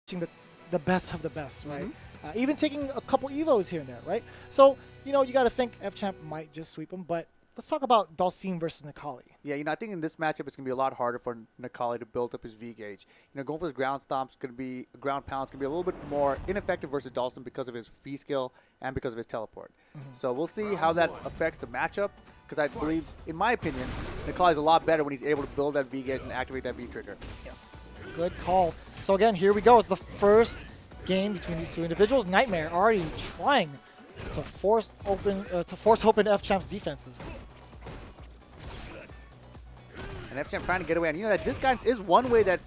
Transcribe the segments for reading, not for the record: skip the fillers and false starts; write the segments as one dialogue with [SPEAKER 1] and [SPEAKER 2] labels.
[SPEAKER 1] the best of the best, right? Even taking a couple Evos here and there, right? So, you know, you got to think FCHAMP might just sweep him, but let's talk about Dhalsim versus Necalli.
[SPEAKER 2] Yeah, you know, I think in this matchup it's going to be a lot harder for Necalli to build up his V gauge. You know, going for his ground stomps going to be, ground pounds going to be a little bit more ineffective versus Dhalsim because of his V skill and because of his teleport. So we'll see how that affects the matchup, because I believe, in my opinion, Necalli's a lot better when he's able to build that V gauge and activate that V trigger.
[SPEAKER 1] Yes, good call. So again, here we go. It's the first game between these two individuals. NIGHTMARE already trying to force open FCHAMP's defenses.
[SPEAKER 2] And FCHAMP trying to get away. And you know that this guidance is one way that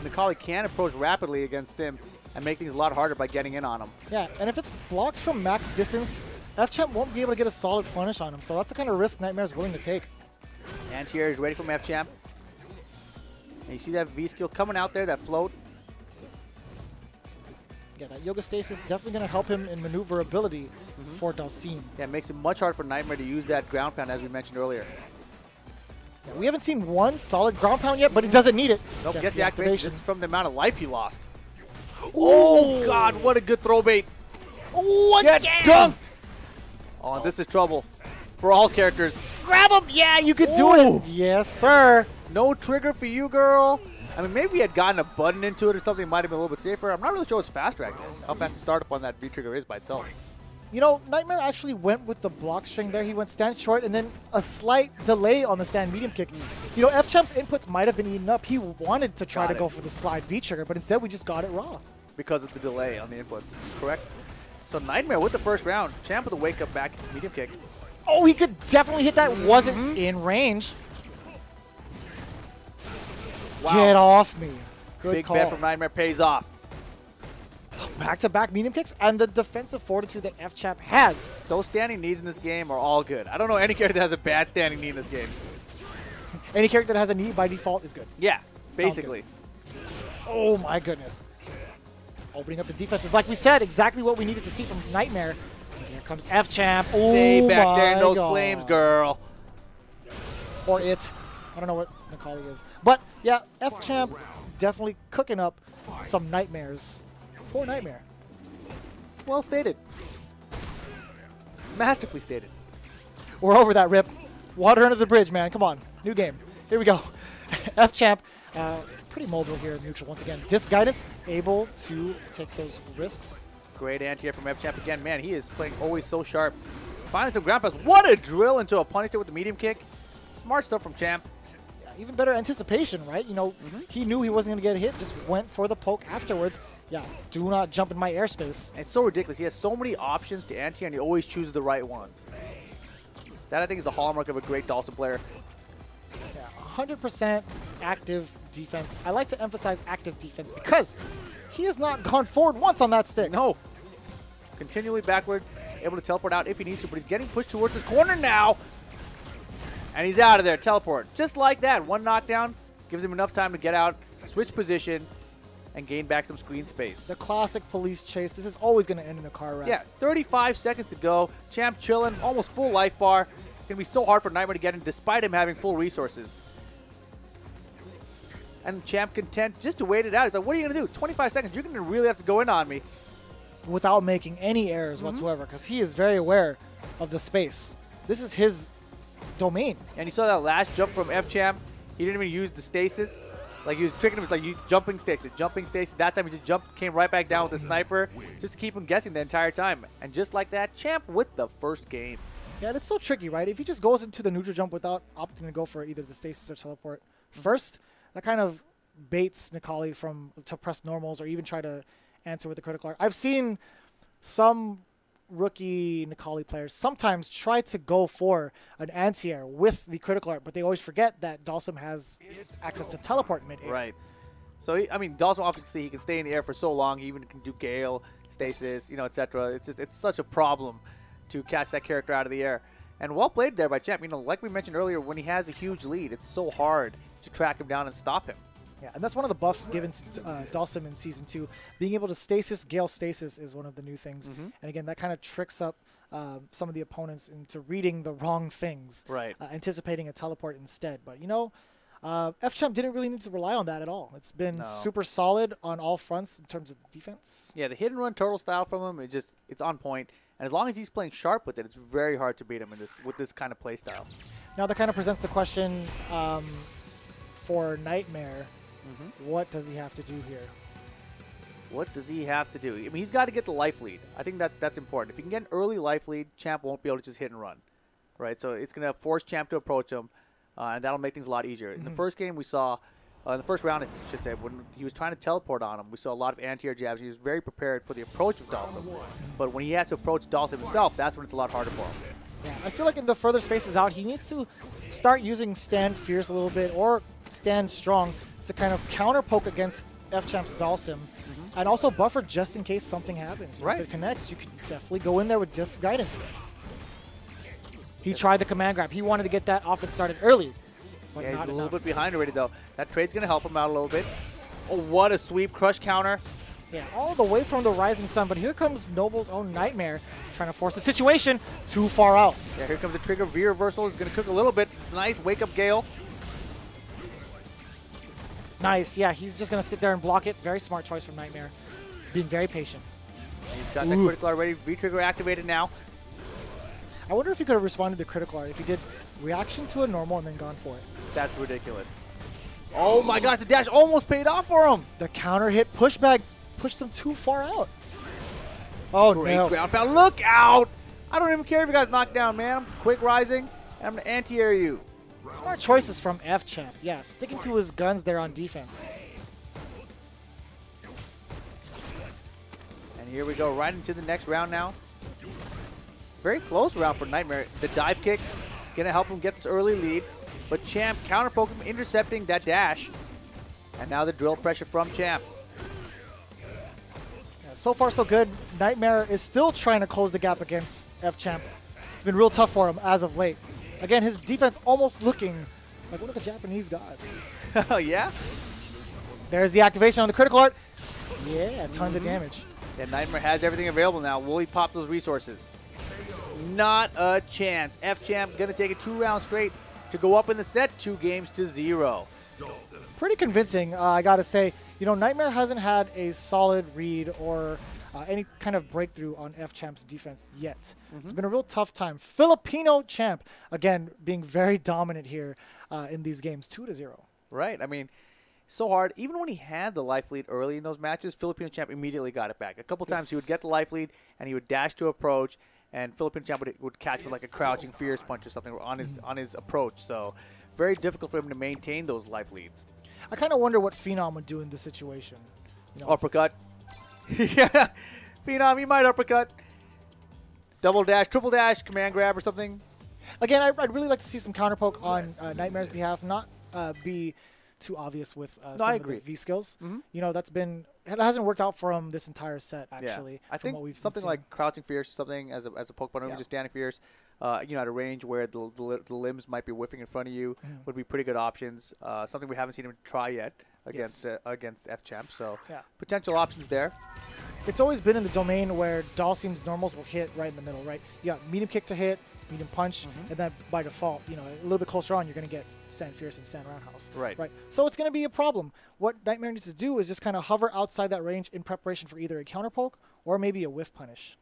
[SPEAKER 2] Necalli can approach rapidly against him and make things a lot harder by getting in on him.
[SPEAKER 1] Yeah, and if it's blocked from max distance, FCHAMP won't be able to get a solid punish on him. So that's the kind of risk NIGHTMARE is willing to take.
[SPEAKER 2] And here is ready from FCHAMP. And you see that V skill coming out there, that float.
[SPEAKER 1] Yeah, that Yoga Stasis definitely going to help him in maneuverability for Dhalsim.
[SPEAKER 2] Yeah, it makes it much harder for NIGHTMARE to use that ground pound, as we mentioned earlier.
[SPEAKER 1] Yeah, we haven't seen one solid ground pound yet, but he doesn't need it.
[SPEAKER 2] Nope, gets the activation just from the amount of life he lost. Oh, God, what a good throw bait.
[SPEAKER 1] Oh,
[SPEAKER 2] get dunked! Oh, and this is trouble for all characters.
[SPEAKER 1] Grab him! Yeah, you could do it! Yes, sir.
[SPEAKER 2] No trigger for you, girl. I mean, maybe if he had gotten a button into it or something, it might have been a little bit safer. I'm not really sure what's faster, actually. How fast the startup on that V-trigger is by itself.
[SPEAKER 1] You know, NIGHTMARE actually went with the block string there. He went stand short and then a slight delay on the stand medium kick. You know, FCHAMP's inputs might have been eaten up. He wanted to try to go for the slide V-trigger, but instead we just got it raw.
[SPEAKER 2] Because of the delay on the inputs, correct? So NIGHTMARE with the first round. Champ with a wake-up back medium kick.
[SPEAKER 1] Oh, he could definitely hit that. Wasn't in range. Wow. Get off me. Good
[SPEAKER 2] Big
[SPEAKER 1] call.
[SPEAKER 2] bet from NIGHTMARE pays off.
[SPEAKER 1] Back-to-back medium kicks and the defensive fortitude that FCHAMP has.
[SPEAKER 2] Those standing knees in this game are all good. I don't know any character that has a bad standing knee in this game.
[SPEAKER 1] Any character that has a knee by default is good.
[SPEAKER 2] Yeah, basically.
[SPEAKER 1] Oh my goodness. Opening up the defenses, like we said, exactly what we needed to see from NIGHTMARE. And here comes FCHAMP. Oh,
[SPEAKER 2] stay back there in those
[SPEAKER 1] God.
[SPEAKER 2] flames, girl.
[SPEAKER 1] Or it. I don't know what Necalli is. But yeah, FCHAMP definitely cooking up some nightmares for NIGHTMARE.
[SPEAKER 2] Well stated. Masterfully stated.
[SPEAKER 1] We're over that, Rip. Water under the bridge, man. Come on. New game. Here we go. FCHAMP, pretty mobile here in neutral once again. Disc guidance, able to take those risks.
[SPEAKER 2] Great anti-air from FCHAMP again. Man, he is playing always so sharp. Finally some ground pass. What a drill into a punish there with the medium kick. Smart stuff from Champ.
[SPEAKER 1] Yeah, even better anticipation, right? You know, he knew he wasn't going to get a hit, just went for the poke afterwards. Yeah, do not jump in my airspace.
[SPEAKER 2] And it's so ridiculous. He has so many options to anti-air, and he always chooses the right ones. That, I think, is a hallmark of a great Dhalsim player.
[SPEAKER 1] Yeah, 100% active defense. I like to emphasize active defense because he has not gone forward once on that stick.
[SPEAKER 2] No. Continually backward, able to teleport out if he needs to, but he's getting pushed towards his corner now. And he's out of there. Teleport. Just like that. One knockdown gives him enough time to get out, switch position, and gain back some screen space.
[SPEAKER 1] The classic police chase. This is always going to end in a car wreck.
[SPEAKER 2] Yeah, 35 seconds to go. Champ chilling, almost full life bar. It's going to be so hard for NIGHTMARE to get in despite him having full resources. And Champ content just to wait it out. He's like, what are you going to do? 25 seconds. You're going to really have to go in on me.
[SPEAKER 1] Without making any errors whatsoever, because he is very aware of the space. This is his domain. And
[SPEAKER 2] you saw that last jump from FCHAMP. He didn't even use the stasis. Like, he was tricking him. It's like jumping stasis, jumping stasis. That time he just jumped, came right back down with the sniper just to keep him guessing the entire time. And just like that, Champ with the first game.
[SPEAKER 1] Yeah, and it's so tricky, right? If he just goes into the neutral jump without opting to go for either the stasis or teleport first, that kind of baits Necalli to press normals or even try to answer with the critical arc. I've seen some rookie Necalli players sometimes try to go for an anti-air with the critical art, but they always forget that Dhalsim has access to teleport mid-air.
[SPEAKER 2] Right. So, I mean, Dhalsim, obviously, he can stay in the air for so long. He even can do Gale, Stasis, you know, etc. It's just, it's such a problem to catch that character out of the air. And well played there by Champ. You know, like we mentioned earlier, when he has a huge lead, it's so hard to track him down and stop him.
[SPEAKER 1] Yeah, and that's one of the buffs given to Dhalsim in Season 2. Being able to stasis, Gale stasis is one of the new things. And again, that kind of tricks up some of the opponents into reading the wrong things.
[SPEAKER 2] Right.
[SPEAKER 1] Anticipating a teleport instead. But, you know, FCHAMP didn't really need to rely on that at all. It's been
[SPEAKER 2] No.
[SPEAKER 1] super solid on all fronts in terms of defense.
[SPEAKER 2] Yeah, the hit and run turtle style from him, it's on point. And as long as he's playing sharp with it, it's very hard to beat him with this kind of play style.
[SPEAKER 1] Now that kind of presents the question for NIGHTMARE. What does he have to do here?
[SPEAKER 2] What does he have to do? I mean, he's got to get the life lead. I think that's important. If he can get an early life lead, Champ won't be able to just hit and run, right? So it's going to force Champ to approach him, and that'll make things a lot easier. In the first game we saw, in the first round I should say, when he was trying to teleport on him, we saw a lot of anti-air jabs. He was very prepared for the approach of Dalsum. But when he has to approach Dalsum himself, that's when it's a lot harder for him.
[SPEAKER 1] Yeah, I feel like in the further spaces out, he needs to start using Stand Fierce a little bit or Stand Strong to kind of counter poke against FCHAMP's Dalsum. And also buffer just in case something happens.
[SPEAKER 2] Right.
[SPEAKER 1] If it connects, you can definitely go in there with Disc Guidance. He tried the command grab. He wanted to get that offense started early. But
[SPEAKER 2] Yeah, he's
[SPEAKER 1] not
[SPEAKER 2] a little
[SPEAKER 1] enough.
[SPEAKER 2] bit behind already, though. That trade's going to help him out a little bit. Oh, what a sweep. Crush counter.
[SPEAKER 1] Yeah, all the way from the Rising Sun. But here comes Noble's own NIGHTMARE trying to force the situation too far out.
[SPEAKER 2] Yeah, here comes the trigger. V reversal is going to cook a little bit. Nice wake-up Gale.
[SPEAKER 1] Nice. Yeah, he's just going to sit there and block it. Very smart choice from NIGHTMARE. Being very patient.
[SPEAKER 2] He's got that critical already. V-trigger activated now.
[SPEAKER 1] I wonder if he could have responded to critical art if he did reaction to a normal and then gone for it.
[SPEAKER 2] That's ridiculous. Oh my gosh, the dash almost paid off for him.
[SPEAKER 1] The counter hit pushback pushed him too far out. Oh,
[SPEAKER 2] Great
[SPEAKER 1] no.
[SPEAKER 2] ground pound. Look out! I don't even care if you guys knocked down, man. I'm quick rising, and I'm going to anti-air you.
[SPEAKER 1] Smart choices from FCHAMP. Yeah, sticking to his guns there on defense.
[SPEAKER 2] And here we go, right into the next round now. Very close round for NIGHTMARE. The dive kick going to help him get this early lead. But Champ counter poke him, intercepting that dash. And now the drill pressure from Champ.
[SPEAKER 1] Yeah, so far, so good. NIGHTMARE is still trying to close the gap against FCHAMP. It's been real tough for him as of late. Again, his defense almost looking like one of the Japanese gods.
[SPEAKER 2] Oh, yeah?
[SPEAKER 1] There's the activation on the critical art. Yeah, tons of damage.
[SPEAKER 2] Yeah, NIGHTMARE has everything available now. Will he pop those resources? Not a chance. FCHAMP going to take it 2 rounds straight to go up in the set, 2-0.
[SPEAKER 1] Pretty convincing, I gotta say. You know, NIGHTMARE hasn't had a solid read or any kind of breakthrough on FCHAMP's defense yet. It's been a real tough time. Filipino champ, again, being very dominant here in these games, 2-0.
[SPEAKER 2] Right. I mean, so hard. Even when he had the life lead early in those matches, Filipino Champ immediately got it back. A couple times he would get the life lead, and he would dash to approach, and Filipino Champ would catch with like a crouching fierce punch or something on his approach. So very difficult for him to maintain those life leads.
[SPEAKER 1] I kind of wonder what Phenom would do in this situation. You know,
[SPEAKER 2] Uppercut. Yeah. Phenom, he might uppercut. Double dash, triple dash, command grab or something.
[SPEAKER 1] again, I'd really like to see some counter poke on NIGHTMARE's behalf, not be too obvious with some of the V skills. You know, it hasn't worked out for him this entire set, actually.
[SPEAKER 2] Yeah. I think
[SPEAKER 1] what we've
[SPEAKER 2] something like crouching fierce or something as a poke button, or even just standing fierce, you know, at a range where the limbs might be whiffing in front of you would be pretty good options. Something we haven't seen him try yet against FCHAMP. So potential options there.
[SPEAKER 1] It's always been in the domain where Dalsim's normals will hit right in the middle, right? You got medium kick to hit, medium punch, and then by default, you know, a little bit closer on, you're going to get Stand Fierce and Stand Roundhouse.
[SPEAKER 2] Right.
[SPEAKER 1] So it's going to be a problem. What NIGHTMARE needs to do is just kind of hover outside that range in preparation for either a counter poke or maybe a whiff punish.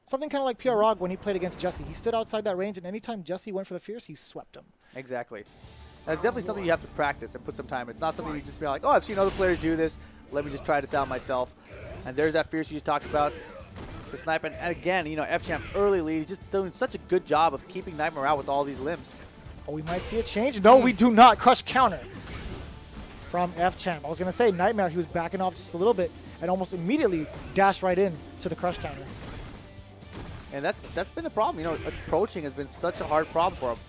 [SPEAKER 1] Something kind of like PR Rog when he played against Jesse. He stood outside that range, and anytime Jesse went for the Fierce, he swept him.
[SPEAKER 2] Exactly. That's definitely something you have to practice and put some time. It's not something you just be like, oh, I've seen other players do this. Let me just try this out myself. And there's that Fierce you just talked about. The snipe. And again, you know, FCHAMP early lead. He's just doing such a good job of keeping NIGHTMARE out with all these limbs.
[SPEAKER 1] Oh, we might see a change. No, we do not. Crush counter from FCHAMP. I was going to say NIGHTMARE, he was backing off just a little bit and almost immediately dashed right in to the crush counter.
[SPEAKER 2] And that's been the problem. You know, approaching has been such a hard problem for him.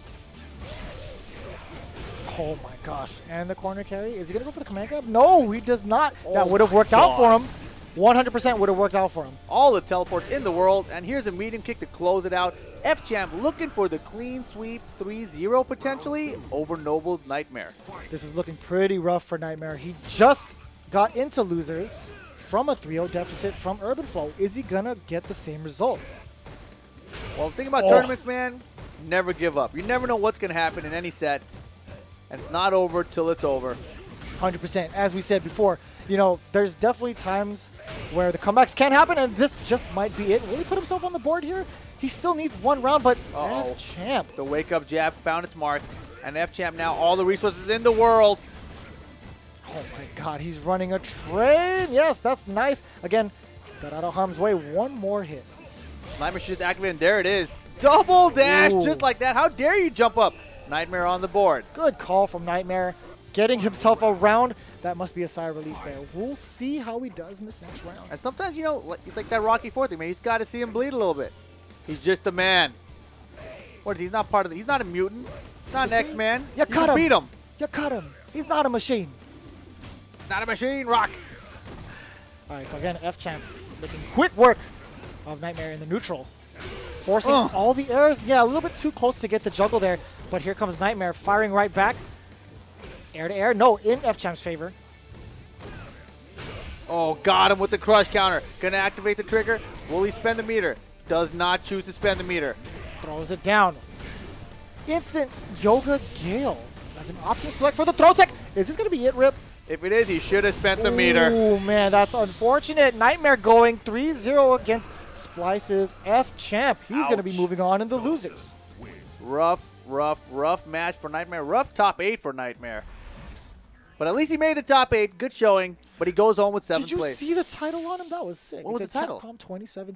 [SPEAKER 1] Oh my gosh. And the corner carry. Is he going to go for the command grab? No, he does not.
[SPEAKER 2] Oh,
[SPEAKER 1] that would have worked out for him. 100% would have worked out for him.
[SPEAKER 2] All the teleports in the world. And here's a medium kick to close it out. FCHAMP looking for the clean sweep 3-0 potentially over Noble's NIGHTMARE.
[SPEAKER 1] This is looking pretty rough for NIGHTMARE. He just got into losers from a 3-0 deficit from Urban Flow. Is he going to get the same results?
[SPEAKER 2] Well, the thing about tournaments, man, never give up. You never know what's going to happen in any set. And it's not over till it's over.
[SPEAKER 1] 100%. As we said before, you know, there's definitely times where the comebacks can happen, and this just might be it. Will he put himself on the board here? He still needs one round, but FCHAMP.
[SPEAKER 2] The wake-up jab found its mark, and FCHAMP now all the resources in the world.
[SPEAKER 1] Oh my god, he's running a train. Yes, that's nice. Again, got out of harm's way. One more hit.
[SPEAKER 2] Nightmare should just activate, and there it is. Double dash,
[SPEAKER 1] Ooh.
[SPEAKER 2] just like that. How dare you jump up? Nightmare on the board.
[SPEAKER 1] Good call from Nightmare. Getting himself around. That must be a sigh of relief there. We'll see how he does in this next round.
[SPEAKER 2] And sometimes, you know, he's like that Rocky IV thing, man. He's got to see him bleed a little bit. He's just a man. What is he? He's not part of the... He's not a mutant. He's not an X-Man.
[SPEAKER 1] You cut him.
[SPEAKER 2] Beat him.
[SPEAKER 1] You cut him. He's not a machine.
[SPEAKER 2] He's not a machine, Rock.
[SPEAKER 1] All right, so again, FCHAMP making quick work of Nightmare in the neutral. Forcing all the airs. Yeah, a little bit too close to get the juggle there. But here comes Nightmare firing right back. Air to air. No, in FCHAMP's favor.
[SPEAKER 2] Oh, got him with the crush counter. Gonna activate the trigger. Will he spend the meter? Does not choose to spend the meter.
[SPEAKER 1] Throws it down. Instant Yoga Gale as an option select for the throw tech. Is this going to be it, Rip?
[SPEAKER 2] If it is, he should have spent the meter.
[SPEAKER 1] Oh, man, that's unfortunate. Nightmare going 3-0 against SPLYCE's FCHAMP. He's going to be moving on in the losers.
[SPEAKER 2] Rough match for Nightmare. Rough top 8 for Nightmare. But at least he made the top 8. Good showing. But he goes home with 7th place.
[SPEAKER 1] Did you see the title on him? That was sick.
[SPEAKER 2] What was the title?
[SPEAKER 1] Capcom 2017.